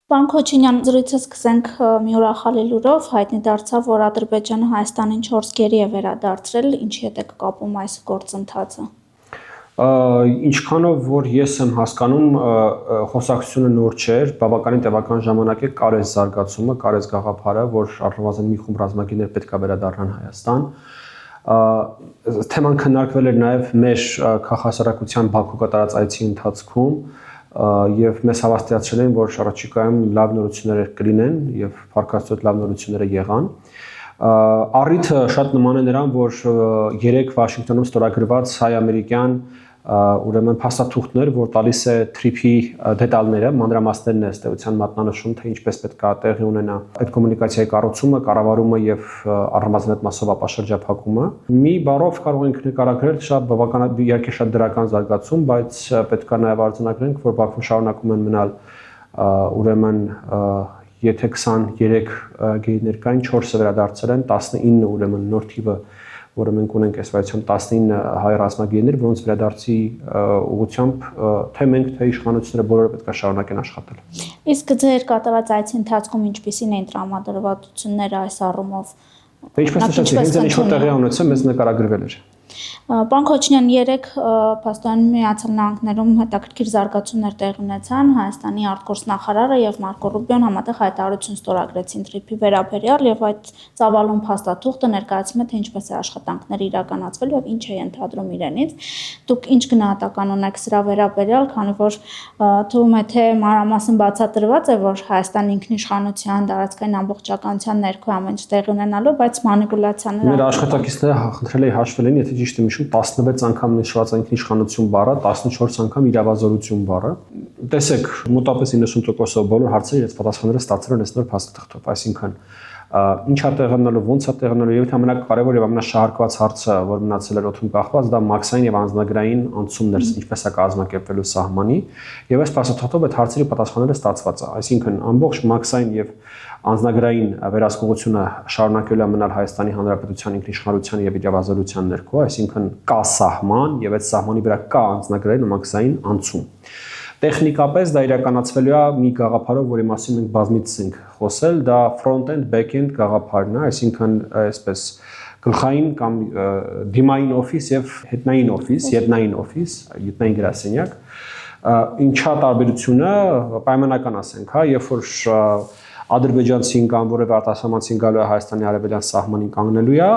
Պարոն Քոչինյան, զրույցը սկսենք մի ուրախալի լուրով, հայտնի դարձավ, որ Ադրբեջանը Հայաստանին 4 գերի է վերադարձրել, ինչի հետ է կապում այս գործընթացը։ Ինչքանով որ ես եմ հասկանում, խոսակցությունը նոր չէր, բավականին տևական ժամանակ է կար այս զարգացումը, կար այս գաղափարը, որ առնվազն մի խումբ ռազմագերներ պետք է վերադառնան Հայաստան։ Թեման քննարկվել էր նաև մեր քաղաքասարակության Բաքու կատարած այցի ընթացքում եւ մեզ հավաստիացրել են, որ առաջիկայում լավ նորություններ կլինեն եւ փառքաստուտ լավ նորությունները եղան։ Առիթը շատ նման է նրան, որ երեք Վաշինգտոնում ստորագրված հայ-ամերիկյան ուրեմն փաստաթուղթներ, որ տալիս է թրիփի դետալները, մանրամասներն է ըստ էության մատնանշում, թե ինչպես պետք է տեղի ունենա այդ կոմունիկացիայի կառուցումը, կառավարումը եւ առնվազն այդ մասով ապաշրջափակումը։ Մի բառով կարող ենք նկարագրել շատ բավական իհարկե շատ դրական զարգացում, բայց պետք է նաեւ արձանագրենք, որ Բաքվում շարունակում են մնալ ուրեմն եթե 23 գերիներ կային, 4-ը վերադարձել են, 19 ուրեմն նոր թիվը, որը մենք ունենք այս վայրում 19 հայ ռազմագերիներ, որոնց վերադարձի ուղղությամբ թե մենք, թե իշխանությունները բոլորը պետք է շարունակեն աշխատել։ Իսկ ձեր կատարած այցի ընթացքում ինչպիսին էին տրամադրվածությունները այս առումով։ Ինչպես նշեցի, հենց ինչ-որ տեղի ունեցել, մեզ նկարագրվել էր։ Պարոն Քոչինյան, երեք փաստորեն Միացյալ Նահանգներում հետաքրքիր զարգացումներ տեղի ունեցան, Հայաստանի արտգործնախարարը եւ Մարկո Ռուբիոն համատեղ հայտարարություն ստորագրեցին TRIP-ի վերաբերյալ եւ այդ ծավալուն փաստաթուղթը ներկայացնում է, թե ինչպես է աշխատանքները իրականացվել եւ ինչ է ենթադրում իրենից։ Դուք ինչ գնահատական ունեք սրա վերաբերյալ, քանի որ թվում է թե մանրամասն բացատրված է, որ Հայաստանի ինքնիշխանության, տարածքային ամբողջականության ներքո ամեն ինչ տեղի ունենալու, բայց մանիպուլյացիաները մեր աշխատակիցները խնդրել են հաշվել են, եթե ճիշտ եմ հիշում, 16 անգամ նշված է ինքնիշխանություն բառը, 14 անգամ իրավազորություն բառը։ Տեսեք, մոտավորապես 90%-ով բոլոր հարցերը իրենց պատասխանները ստացել են այս նոր փաստաթղթով, այսինքն ինչ է տեղանալու, ոնց է տեղանալու, եւ ամենակարևոր եւ ամենաշահարկված հարցը, որ մնացել էր օդում կախված, դա մաքսային եւ անձնագրային անցումն էր, ինչպես է կազմակերպվելու սահմանի, եւ այս փաստաթղթով այդ հարցերի պատասխանները ստացված է, այսինքն ամբողջ մաքսային եւ անձնագրային վերահսկողությունը շարունակելու է մնալ Հայաստանի Հանրապետության ինքնիշխանության եւ իրավազորության ներքո, այսինքն կա սահման եւ այդ սահմանի վրա կա անձնագրային ու մաքսային անցում։ Տեխնիկապես դա իրականացվելու է մի գաղափարով, որի մասին մենք բազմիցս ենք խոսել, դա front-end, back-end գաղափարն է, այսինքն այսպես գլխային կամ դիմային օֆիս եւ հետնային օֆիս, յետնային գրասենյակ, ինչա տարբերությունը պայմանական ասենք, հա, երբ որ ադրբեջանցին կամ որևէ արտասահմանցին գալու է Հայաստանի արևելյան սահմանին կանգնելու է,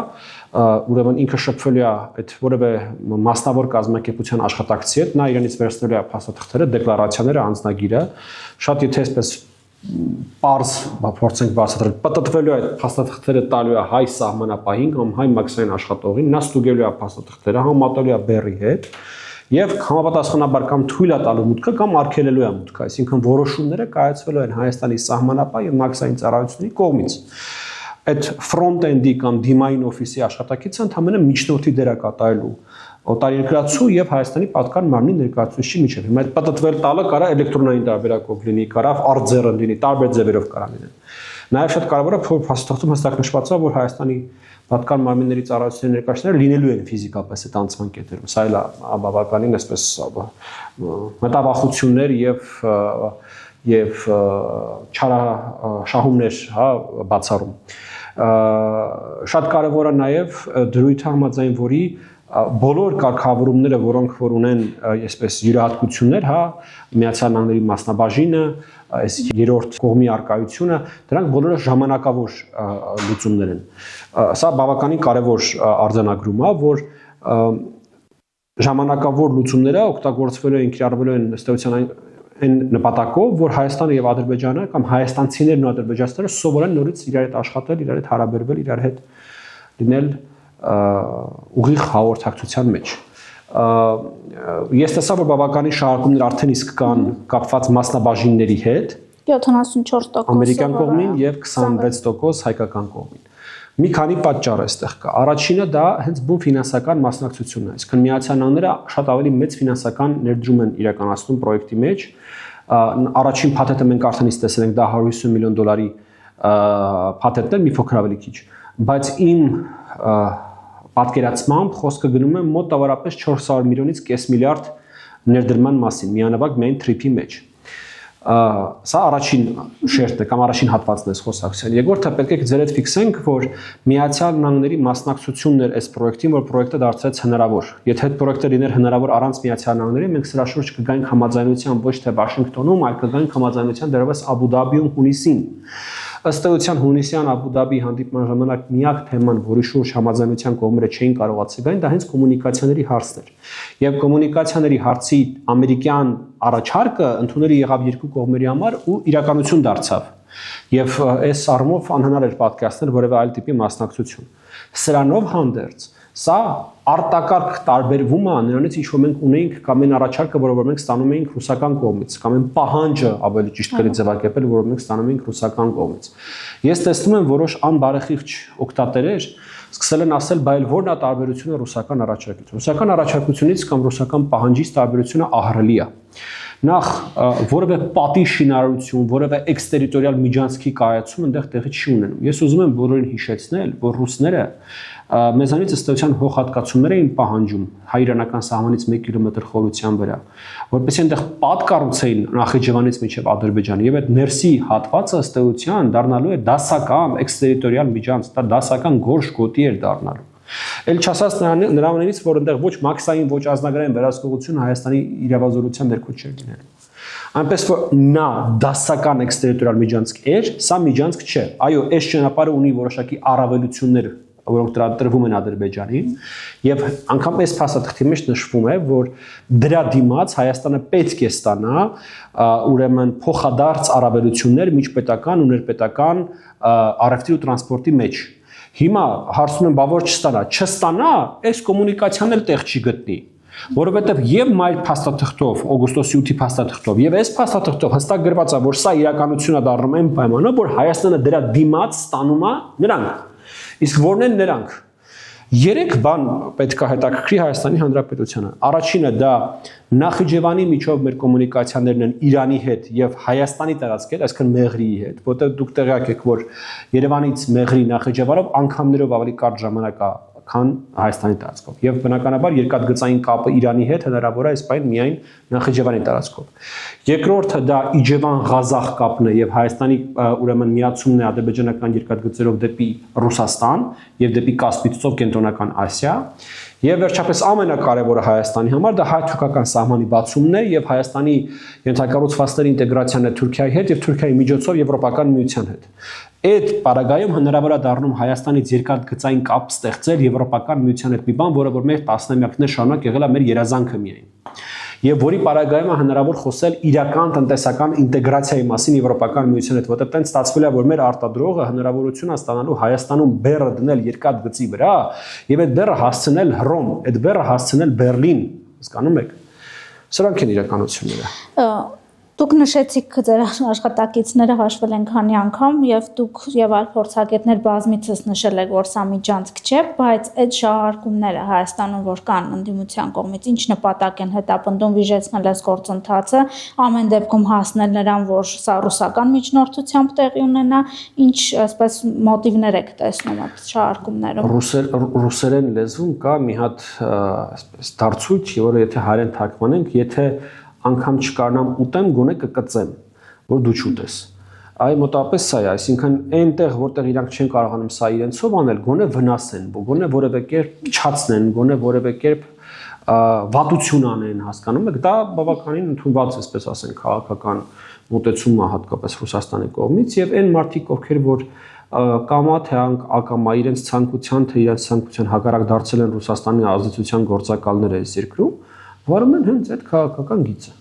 ուրեմն ինքը շփվելու է այդ որևէ մասնավոր կազմակերպության աշխատակցի հետ, նա իրենից վերցնելու է փաստաթղթերը, դեկլարացիաները, անձնագիրը, շատ եթե այսպես պարզ փորձենք բացատրել, պատտվելու է այդ փաստաթղթերը տալու է հայ սահմանապահին կամ հայ մաքսային աշխատողին, նա ստուգելու է փաստաթղթերը, համատալու է բեռի հետ եւ համապատասխանաբար կամ թույլ է տալու մուտքը կամ արգելելու է մուտքը, այսինքն որոշումները կայացվելու են Հայաստանի սահմանապահ եւ մաքսային ծառայությունների կողմից։ Այդ front-end-ի կամ դիմային օֆիսի աշխատակիցը ընդհանրապես միջնորդի դեր է կատարելու օտարերկրացու եւ Հայաստանի պատկան մարմնի ներկայացուցիչի միջեւ։ Հիմա այդ պատտվել տալը կարա էլեկտրոնային տարբերակով լինի, կարա արձերը լինի, տարբեր ձևերով կարա լինեն։ Նաեւ շատ կարեւոր է փաստաթղթում հստակ նշված է, որ Հայաստանի պատկան մարմինների ծառայությունների ներկայացուցիչները լինելու են ֆիզիկապես այդ անցման կետերում։ Սա էլ է բավականին այսպես մտավախություններ եւ չարաշահումներ, հա, բացառում։ Շատ կարևոր է նաեւ դրույթը համաձայն որի բոլոր կարգավորումները, որոնք որ ունեն այսպես յուրահատկություններ, հա, Միացյալ Նահանգների մասնաբաժինը, այս երրորդ կողմի արկայությունը, դրանք բոլորը ժամանակավոր լուծումներ են։ Սա բավականին կարևոր արձանագրում է, որ ժամանակավոր լուծումները օգտագործվելու են, կիրառվելու են ըստ էության այն նպատակով, որ Հայաստանը եւ Ադրբեջանը կամ հայաստանցիներն ու ադրբեջանցիները սովորեն նորից իրար հետ աշխատել, իրար հետ հարաբերվել, իրար հետ լինել ուղիղ հաղորդակցության մեջ։ Ես տեսա, որ բավականին շահարկումներ արդեն իսկ կան կապված մասնաբաժինների հետ, 74% ամերիկյան կողմին եւ 26% հայկական կողմին։ Մի քանի պատճառ էստեղ կա։ Առաջինը դա հենց բուն ֆինանսական մասնակցությունն է, այսինքն Միացյալ Նահանգները շատ ավելի մեծ ֆինանսական ներդրում են իրականացնում պրոյեկտի մեջ։ Առաջին փաթեթը մենք արդեն իսկ տեսել ենք, դա $150 միլիոն փաթեթն է, մի փոքր ավելի քիչ, բայց իմ պատկերացմամբ խոսքը գնում է մոտավորապես 400 միլիոնից կես միլիարդ ներդրման մասին, միանավակ միայն TRIP-ի մեջ։ Սա առաջին շերտն է կամ առաջին հատվածն է խոսակցության։ Երկրորդը պետք է ձեր հետ ֆիքսենք, որ Միացյալ Նահանգների մասնակցությունն էր այս պրոյեկտին, որ պրոյեկտը դարձրեց հնարավոր։ Եթե այդ պրոյեկտը լիներ հնարավոր առանց Միացյալ Նահանգների, մենք սրա շուրջ կգայինք համաձայնության ոչ թե Վաշինգտոնում, այլ կգայինք համաձայնության դեռևս Աբու Դաբիում հունիսին։ Ըստ էության հունիսյան Աբու Դաբի հանդիպման ժամանակ միակ թեման, որի շուրջ համաձայնության կողմերը չէին կարողացել գային, դա հենց կոմունիկացիաների հարցն էր։ Եվ կոմունիկացիաների հարցի ամերիկյան առաջարկը ընդունել եղավ երկու կողմերի համար ու իրականություն դարձավ։ Եվ այս առումով անհնար էր պատկերացնել որևէ այլ տիպի մասնակցություն։ Սրանով հանդերձ սա արտակարգ տարբերվում է նրանից, ինչ որ մենք ունեինք կամ այն առաջարկը, որը մենք ստանում էինք ռուսական կողմից, կամ այն պահանջը, ավելի ճիշտ կլինի ձևակերպել, որը մենք ստանում էինք ռուսական կողմից։ Ես տեսնում եմ որոշ անբարեխիղճ օգտատերեր սկսել են ասել, բայց ո՞րն է տարբերությունը ռուսական առաջարկից։ Ռուսական առաջարկությունից կամ ռուսական պահանջից տարբերությունը ահռելի է։ Նախ որևէ պատի շինարարություն, որևէ էքստերիտորիալ միջանցքի կայացում այնտեղ տեղի չի ունենում։ Ես ուզում եմ բոլորին հիշեցնել, որ ռուսները մեզանից ըստ էության հողհատկացումներ էին պահանջում հայ-իրանական սահմանից 1 կիլոմետր խորության վրա, որպեսզի այնտեղ պատ կառուցեին Նախիջևանից մինչև Ադրբեջան, եւ այդ ներսի հատվածը ըստ էության դառնալու է դասական էքստերիտորիալ միջանց, դա դասական գորշ գոտի էր դառնալու։ Էլ չասած նրանից, որ այնտեղ ոչ մաքսային, ոչ ազնագրային վերահսկողություն Հայաստանի իրավազորության ներքո չէր լինելու։ Այնպես որ նա դասական էքստերիտորիալ միջանցք էր, սա միջանցք չէ։ Այո, այս ճանապարհը ունի որոշակի առավելություններ, որոնք տրվում են Ադրբեջանին, եւ անգամ այս փաստաթղթի մեջ նշվում է, որ դրա դիմաց Հայաստանը պետք է ստանա ուրեմն փոխադարձ առավելություններ միջպետական ու ներպետական առևտրի ու տրանսպորտի մեջ։ Հիմա հարցում եմ, բա որ չստանա, այս կոմունիկացիան էլ տեղ չի գտնի, որովհետև եւ մայր փաստաթղթով, օգոստոսի 8-ի փաստաթղթով եւ այս փաստաթղթով հստակ գրված է, որ սա իրականություն է դառնում այն պայմանով, որ Հայաստանը դրա դիմաց ստանում է նրանք։ Իսկ որն են նրանք։ 3 բան պետք է հետաքրքրի Հայաստանի Հանրապետությանը։ Առաջինը դա Նախիջևանի միջով մեր կոմունիկացիաներն են Իրանի հետ եւ Հայաստանի տարածքի հետ, այսինքն Մեղրիի հետ, որտեղ դուք տեղյակ եք, որ Երևանից Մեղրի Նախիջևանով անգամներով ավելի կարճ ժամանակ է, քան Հայաստանի տարածքով։ Եվ բնականաբար երկաթգծային կապը Իրանի հետ հնարավոր է այս պայն միայն Նախիջևանի տարածքով։ Երկրորդը դա Իջևան-Ղազախ կապն է եւ Հայաստանի ուրեմն միացումն է ադրբեջանական երկաթգծերով դեպի Ռուսաստան եւ դեպի Կասպից ծով կենտրոնական Ասիա։ Եվ վերջապես ամենակարևորը Հայաստանի համար դա հայ-թուրքական սահմանի բացումն է եւ Հայաստանի ենթակառուցվածքների ինտեգրացիան է Թուրքիայի հետ եւ Թուրքիայի միջոցով Եվրոպական միության հետ։ Այդ պարագայում հնարավոր է դառնում Հայաստանից երկաթգծային կապ ստեղծել Եվրոպական միության հետ մի բան, որը որ մեր տասնամյակներ շարունակ եղել է մեր երազանքը միայն։ Եվ որի պարագայում է հնարավոր խոսել իրական տնտեսական ինտեգրացիայի մասին Եվրոպական միության հետ, որտեղ տենց ստացվել է, որ մեր արտադրողը հնարավորություն է ստանալու Հայաստանում բեռը դնել երկաթգծի վրա եւ այդ բեռը հասցնել Հռոմ, այդ բեռը հասցնել Բերլին, հասկանում եք։ Սրանք են իրականությունները։ Դուք նշեցիք ձեր աշխատակիցները հաշվել են քանի անգամ եւ դուք եւ այլ փորձագետներ բազմիցս նշել եք, որ սա միջանցք չէ, բայց այդ շահարկումները Հայաստանում որ կան ընդդիմության կողմից ինչ նպատակ են հետապնդում վիժեցնել այս գործընթացը, ամեն դեպքում հասնել նրան, որ սա ռուսական միջնորդությամբ տեղի ունենա, ինչ այսպես մոտիվներ եք տեսնում այդ շահարկումներում։ Ռուսերեն լեզվում կա մի հատ այսպես դարձույթ, որը եթե հայերեն թարգմանենք, եթե անգամ չկարնամ ուտեմ, գոնե կկծեմ, որ դու չուտես։ Այ մոտապես սա է, այսինքն այնտեղ, որտեղ իրանք չեն կարողանում սա իրենցով անել, գոնե վնասեն, գոնե որևէ կերպ չացնեն, գոնե որևէ կերպ վատություն անեն, հասկանում եք, դա բավականին ընդունված է, այսպես ասենք, քաղաքական մոտեցում է հատկապես Ռուսաստանի կողմից եւ այն մարդիկ, ովքեր որ կամա թե ակամա իրենց ցանկության թե իրենց ցանկության հակառակ դարձել են Ռուսաստանի ազդեցության գործակալները այս երկրում, որում են հենց այդ քաղաքական գիծը։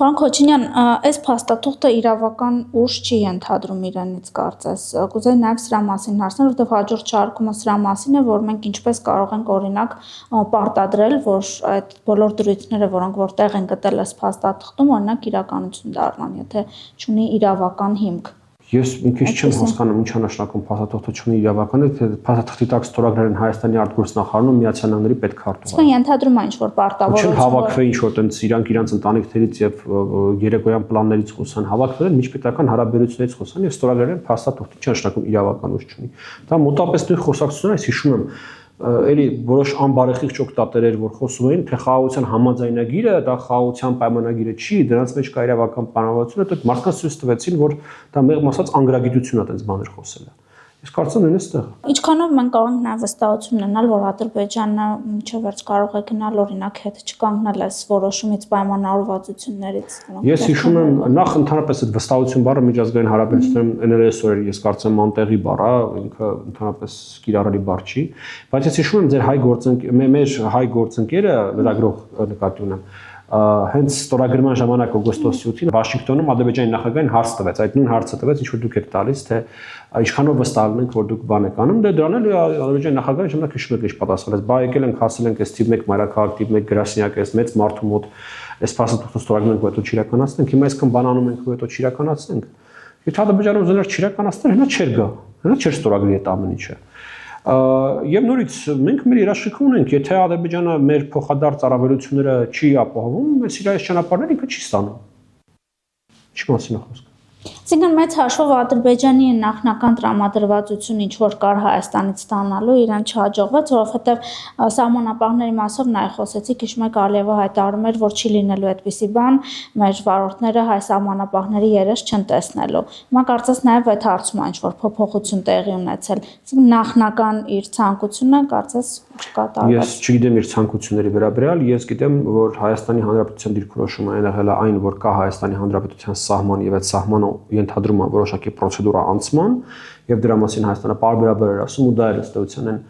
Պարոն Քոչինյան, այս փաստաթուղթը իրավական ուժ չի ենթադրում իրենից կարծես։ Կուզեի նաև սրա մասին հարցնել, որովհետև հաջորդ շարքումը սրա մասին է, որ մենք ինչպես կարող ենք օրինակ պարտադրել, որ այդ բոլոր դրույթները, որոնք որտեղ են գտել այս փաստաթղթում, օրինակ իրականություն դառնան, եթե չունի իրավական հիմք։ Ես մի քիչ չեմ հասկանում ինչ նշանակում փաստաթղթը չունի իրավական, թե փաստաթղթի տակ ստորագրել են Հայաստանի արտգործնախարարն ու Միացյալ Նահանգների պետքարտուղարը։ Սա ենթադրում է ինչ-որ պարտավորություն։ Չեն հավաքվել ինչ-որ տենց իրանք իրանց ընտանիքներից եւ երեկոյան պլաններից խոսան, հավաքվել են միջպետական հարաբերություններից խոսան եւ ստորագրել են փաստաթղթի, չի նշանակում իրավական ուժ չունի։ Դա մոտապես նույն խոսակցությունն է, ես հիշում եմ էլի որոշ անբարեխիղճ օգտատերեր որ խոսում էին թե խաղաղության համաձայնագիրը դա խաղաղության պայմանագիրը չի դրանց մեջ կա իրավական պայմանավորություն այդ մարդկանց ցույց տվեցին որ դա մեղմ ասած անգրագիտություն է այդպես բաներ խոսելը Ես կարծում եմ այստեղ Ինչքանով մենք կարող ենք նաև վստահություն ունենալ որ Ադրբեջանը մինչև վերջ կարող է գնալ օրինակ հետ չկանգնել այս որոշումից պայմանավորվածություններից Ես հիշում եմ նախ ընդհանրապես այդ վստահություն բառը միջազգային հարաբերություններում NRS օրեր ես կարծում եմ անտեղի բառ է ինքը ընդհանրապես կիրառելի բառ չի բայց ես հիշում եմ ձեր մեր հայ գործընկերը լրագրող նկատի ունեմ հենց ստորագրման ժամանակ օգոստոսի 8-ին Վաշինգտոնում Ադրբեջանի նախագահին հարց տվեց այդ նույն հարցը տվեց ինչ որ դուք եք տալիս թե ինչքանով վստահ ենք որ դուք բան եք անում դե դրան էլ Ադրբեջանի նախագահը ժամանակ հիշում եք ինչ պատասխանեց բայ եկել ենք հասել ենք այս տիպ 1 մայրաքաղաք տիպ 1 գրասենյակ այս մեծ մարդու մոտ այս փաստաթուղթը ստորագրենք ու հետո չիրականացնենք հիմա այսքան բան անում ենք ու հետո չիրականացնենք եթե Ադրբեջանը ուզենար չիրականացնել հնա չէր գա հնա չէր ստորագրի այդ ամեն ինչը Եվ նորից մենք մեր երաշխիքը ունենք, եթե Ադրբեջանը մեր փոխադարձ առավելությունները չի ապահովում, մեր սիրահես ճանապարհները ինքը չի ստանում։ Չի մասին է խոսքը։ Այսինքն մեծ հաշվով Ադրբեջանի նախնական տրամադրվածությունը ինչ որ կար Հայաստանից ստանալու իրան չհաջողվեց, որովհետև սահմանապահների մասով նաև խոսեցիք, հիշում եք Ալիևը հայտարարում էր, որ չի լինելու այդպիսի բան, մեր վարորդները հայ սահմանապահների երես չեն տեսնելու։ Հիմա կարծես նաև այդ հարցում ինչ որ փոփոխություն տեղի ունեցել։ Այսինքն նախնական իր ցանկությունը կարծես չկատարվեց։ Ես չգիտեմ իր ցանկությունների վերաբերյալ, ես գիտեմ, որ Հայաստանի Հանրապետության դիրքորոշումը եղել է այն, որ կա Հայաստանի Հանրապետության սահման եւ այդ սահմանը ենթադրում է որոշակի պրոցեդուրա անցման եւ դրա մասին Հայաստանը պարբերաբար էր ասում ու դա էր ըստեյության են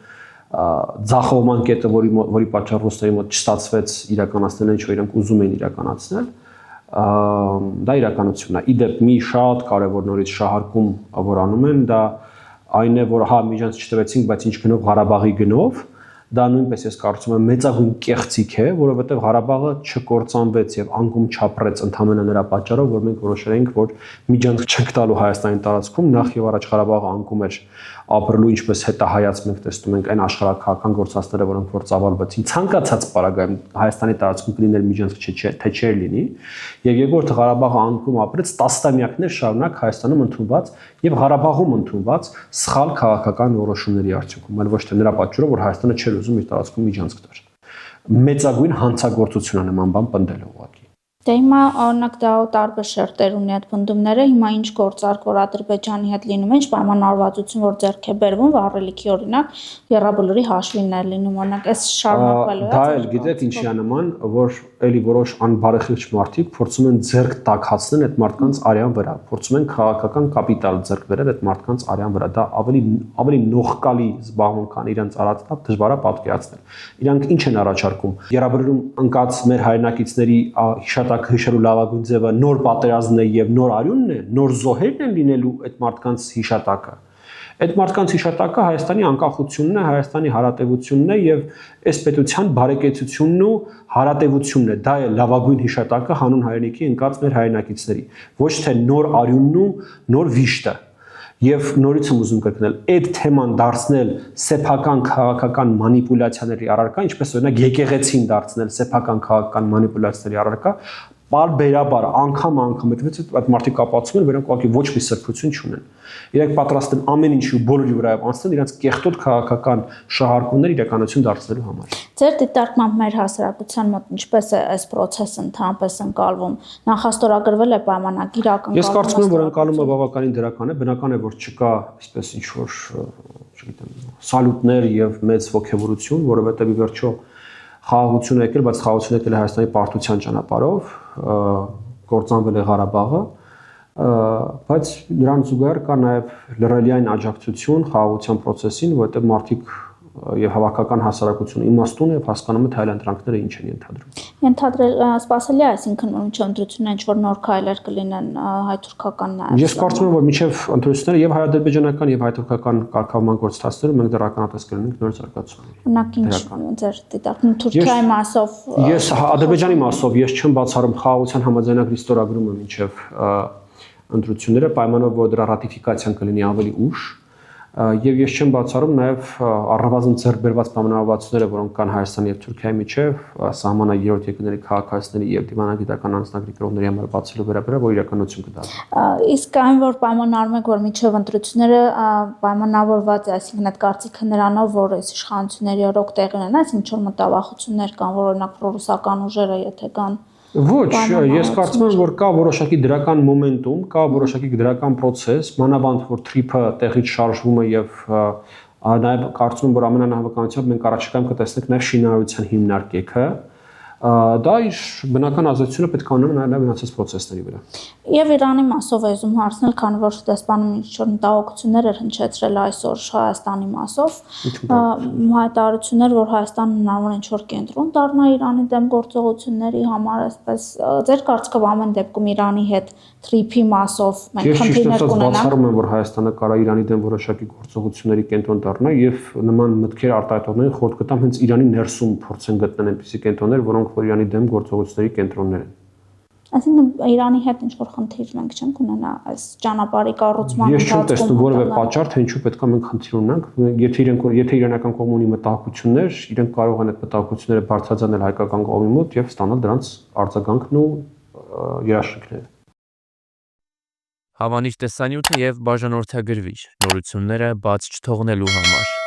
ձախողման կետը, որի պատճառով ռուսների մոտ չստացվեց իրականացնել ինչ որ իրենք ուզում էին իրականացնել դա իրականությունն է իդեպ մի շատ կարևոր նորից շահարկում որ անում են դա այն է որ հա միջանց չտվեցինք բայց ինչ գնով Ղարաբաղի գնով Դա նույնպես ես կարծում եմ մեծագույն կեղծիք է, որովհետև Ղարաբաղը չկործանվեց եւ անկում չապրեց ընդհանրապես նրա պատճառով, որ մենք որոշել ենք, որ միջանց չենք տալու Հայաստանի տարածքում, նախ եւ առաջ Ղարաբաղը անկում էր ապրելու, ինչպես հետո հայաց մենք տեսնում ենք այն աշխարհակահական գործընթացները, որոնք որ ծավալվեցին, ցանկացած պարագայում Հայաստանի տարածքում կլիներ միջանց թե չէր լինի, եւ երկրորդը Ղարաբաղը անկում ապրեց տասնամյակներ շարունակ Հայաստանում ընդունված եւ Ղարաբաղում ընդունված սխալ քաղաքական որոշումների արդյունքում, այլ ոչ թե նրա պատճառով, որ Հայաստանը չէր ուզում իր տարածքում միջանցք տար։ Մեծագույն հանցագործություն է նման բան պնդել ուղղակի։ Դե հիմա օրինակ դա տարբեր շերտեր ունի այդ բնդումները, հիմա ինչ գործարք որ Ադրբեջանի հետ լինում է, ինչ պայմանավորվածություն որ ձեռք է բերվում, վառելիքի օրինակ Եռաբլուրի հաշվին է լինում, օրինակ այս շարունակվելու է։ Դա էլ գիտեք ինչի է նման, որ էլի որոշ անբարեխիղճ մարդիկ փորձում են ձեռք տաքացնել այդ մարդկանց արյան վրա, փորձում են քաղաքական կապիտալ ձեռք բերել այդ մարդկանց արյան վրա, դա ավելի նողկալի զբաղմունք քան իրենց արածը դժվար է պատկերացնել։ Իրանք ինչ են առաջարկում։ Եռաբլուրում ընկած մեր հայրենակիցների հիշատակը հիշելու լավագույն ձևը նոր պատերազմն է եւ նոր արյունն է, նոր զոհերն են լինելու այդ մարդկանց հիշատակը։ Այդ մարդկանց հիշատակը Հայաստանի անկախությունն է, Հայաստանի հարատևությունն է եւ այս պետության բարեկեցությունն ու հարատևությունն է։ Դա է լավագույն հիշատակը հանուն հայրենիքի ընկած մեր հայրենակիցների, ոչ թե նոր արյունն ու նոր վիշտը։ Եվ նորից եմ ուզում կրկնել, այդ թեման դարձնել սեփական քաղաքական մանիպուլյացիաների առարկա, ինչպես օրինակ եկեղեցին դարձնել սեփական քաղաքական մանիպուլյացիաների առարկա, բարբերաբար անգամ այդ մարդիկ կապացում են, որոնք ուղղակի ոչ մի սրբություն չունեն։ Իրենք պատրաստ են ամեն ինչի ու բոլորի վրայով անցնել իրենց կեղտոտ քաղաքական շահարկումներ իրականություն դարձնելու համար։ Ձեր դիտարկմամբ մեր հասարակության մոտ ինչպես է այս process-ը ընդհանրապես ընկալվում։ Նախաստորագրվել է պայմանագիր ակնկալում։ Ես կարծում եմ, որ ընկալումը բավականին դրական է, բնական է, որ չկա այսպես ինչ որ, չգիտեմ, սալյուտներ եւ մեծ ողջավորություն, որովհետեւ ի վերջո խաղաղություն եկել, բայց խաղաղություն եկել է Հայաստանի պարտության ճանապարհով, կործանվել է Ղարաբաղը, բայց նրան զուգահեռ կա նաև լրելիային աջակցություն խաղաղության process-ին, որովհետև մարդիկ եւ հավաքական հասարակությունը իմաստուն եւ հասկանում է թե այլ ընտրանքները ինչ են ենթադրում։ Ենթադրել սպասելի է, այսինքն մինչև ընտրությունները ինչ որ նոր քայլեր կլինեն հայ-թուրքական նաև։ Ես կարծում եմ, որ մինչև ընտրությունները եւ հայ-ադրբեջանական եւ հայ-թուրքական կարգավորման գործընթացները մենք դեռ ականատես կլինենք նոր զարգացումների։ Օրինակ ինչ ձեր դիտարկում Թուրքիայի մասով։ Ես Ադրբեջանի մասով ես չեմ բացառում խաղաղության համաձայնագրի ստորագրումը մինչև ընտրությունները պայմանով որ դրա ռատիֆիկացիան կլինի ավելի ուշ Եվ ես չեմ բացառում նաև առնվազն ձեռքբերված պայմանավորվածությունները, որոնք կան Հայաստանի եւ Թուրքիայի միջև, սահմանը երրորդ երկրների քաղաքացիների եւ դիվանագիտական անձնագրի կրողների համար բացելու վերաբերյալ, որ իրականություն կդառնա։ Իսկ այն որ պայմանավորում եք, որ միջև ընտրությունները պայմանավորված է, այսինքն այդ կարծիքը նրանով, որ այս իշխանությունների օրոք տեղի ունենա, այսինքն ինչ որ մտավախություններ կան, որ օրինակ պրոռուսական ուժերը եթե կան։ Ոչ, ես կարծում եմ, որ կա որոշակի դրական մոմենտում, կա որոշակի դրական process, մանավանդ որ trip-ը տեղից շարժվում է եւ նաեւ կարծում եմ, որ ամենանահավականությամբ մենք առաջիկայում կտեսնենք նաեւ շինարարության հիմնարկեքը, դա իր բնական ազդեցությունը պետք է ունենա նաեւ մնացած process-ների վրա։ Եվ Իրանի մասով էզում հարցնել, քանի որ դեսպանում ինչ-որ մտահոգություններ էր հնչեցրել այսօր Հայաստանի մասով, հայտարարություններ, որ Հայաստանը հնարավոր ինչ-որ կենտրոն դառնա Իրանի դեմ գործողությունների համար, այսպես ձեր կարծիքով ամեն դեպքում Իրանի հետ trip-ի մասով մենք խնդիրներ կունենանք։ Ես բացառում եմ, որ Հայաստանը կարա Իրանի դեմ որոշակի գործողությունների կենտրոն դառնա եւ նման մտքեր արտահայտողներին խորհուրդ կտամ հենց Իրանի ներսում փորձեն գտնել այնպիսի կենտրոններ, որոնք որ Իրանի դեմ գործողությունների կենտրոններ են։ Այսինքն Իրանի հետ ինչ-որ խնդիր մենք չենք ունենա այս ճանապարհի կառուցման ընթացքում։ Ես չեմ տեսնում որևէ պատճառ, թե ինչու պետք է մենք խնդիր ունենանք, եթե իրանական կողմը ունի մտահոգություններ, իրենք կարող են այդ մտահոգությունները բարձրացնել հայկական կողմի մոտ եւ ստանալ դրանց արձագանքն ու երաշխիքները։ Հավանիչ տեսանյութը եւ բաժանորդագրվիչ նորությունները բաց չթողնելու համար